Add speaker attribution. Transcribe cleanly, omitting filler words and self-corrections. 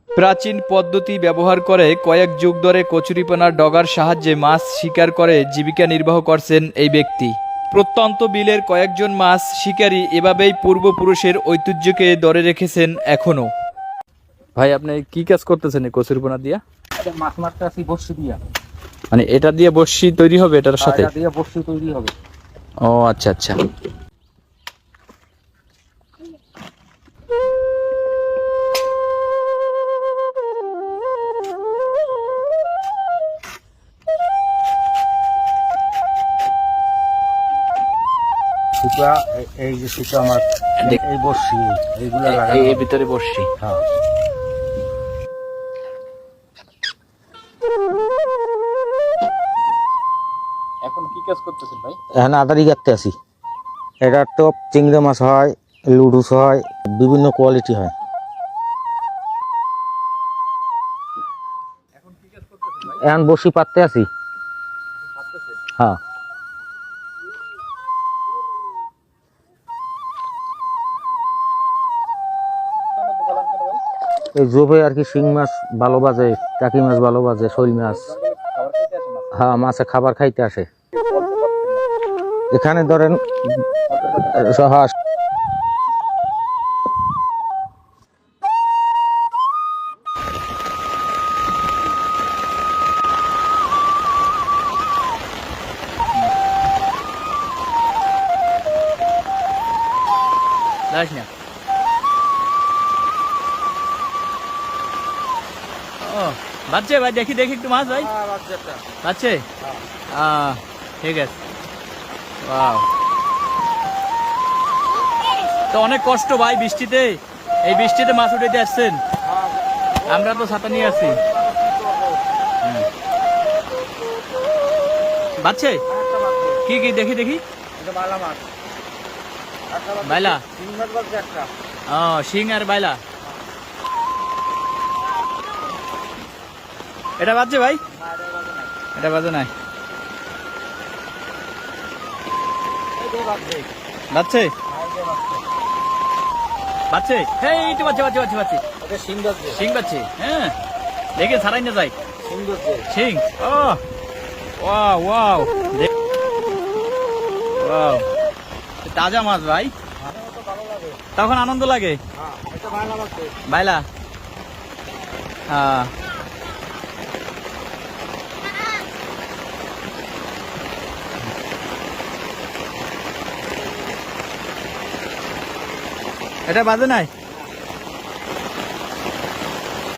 Speaker 1: প্রাচীন পদ্ধতি ব্যবহার করে কয়েক যুগ ধরে কচুরিপানার ডগার সাহায্যে মাছ শিকার করে জীবিকা নির্বাহ করছেন এই ব্যক্তি। প্রত্যন্ত বিলের কয়েকজন মাছ শিকারী এভাবেই পূর্বপুরুষের ঐতিহ্যকে ধরে রেখেছেন এখনো। ভাই আপনি কি কাজ করতেছেন এই কচুরিপানা দিয়া?
Speaker 2: মাছ মারতে আসি বড়শি দিয়া।
Speaker 1: মানে এটা দিয়ে বড়শি তৈরি হবে এটার সাথে?
Speaker 2: এটা দিয়ে বড়শি তৈরি হবে।
Speaker 1: ও আচ্ছা আচ্ছা।
Speaker 2: সুতা এই যে সুতা আমার এই বড়শি এইগুলা লাগানো
Speaker 1: এর ভিতরে বড়শি।
Speaker 2: হ্যাঁ।
Speaker 1: এখন কি কাজ করতেছেন ভাই?
Speaker 2: এখন আদারি কাটতে আসি। এটা টপ চিংড়ি মাছ হয়, লুডুস হয়, বিভিন্ন কোয়ালিটি হয়।
Speaker 1: এখন কি কাজ করতেছেন ভাই?
Speaker 2: এখন বড়শি পাততে আসি। হ্যাঁ। এই জোবে আর কি শিং মাছ ভালো বাজে, টাকি মাছ ভালো বাজে, শৈল মাছ। হ্যাঁ, মাছে খাবার খাইতে আসে। এখানে ধরেন হাঁস
Speaker 1: যাস না। ও বাচ্চা ভাই, দেখি দেখি একটু মাছ ভাই। বাচ্চা ঠিক আছে। ওয়াও, তো অনেক কষ্ট ভাই বৃষ্টিতে, এই বৃষ্টিতে মাছ উঠাইতে আসছেন। আমরা তো ছাতা নিয়ে আসছি। বাচ্চা কি কি দেখি দেখি। বাইলা? ও শিং আর বাইলা। এটা বাজছে ভাই? এটা বাজে নাই। বাজছে বাজছে। এই তো বাজছে বাজছে বাজছে বাজছে। শিং বাজছে। হ্যাঁ দেখে ছাড়াই না যাই। শিং। ও ওয়াও ওয়াও ওয়াও, তাজা মাছ ভাই, তখন আনন্দ লাগে। বাইলা? হ্যাঁ। এটা বাজে নাই।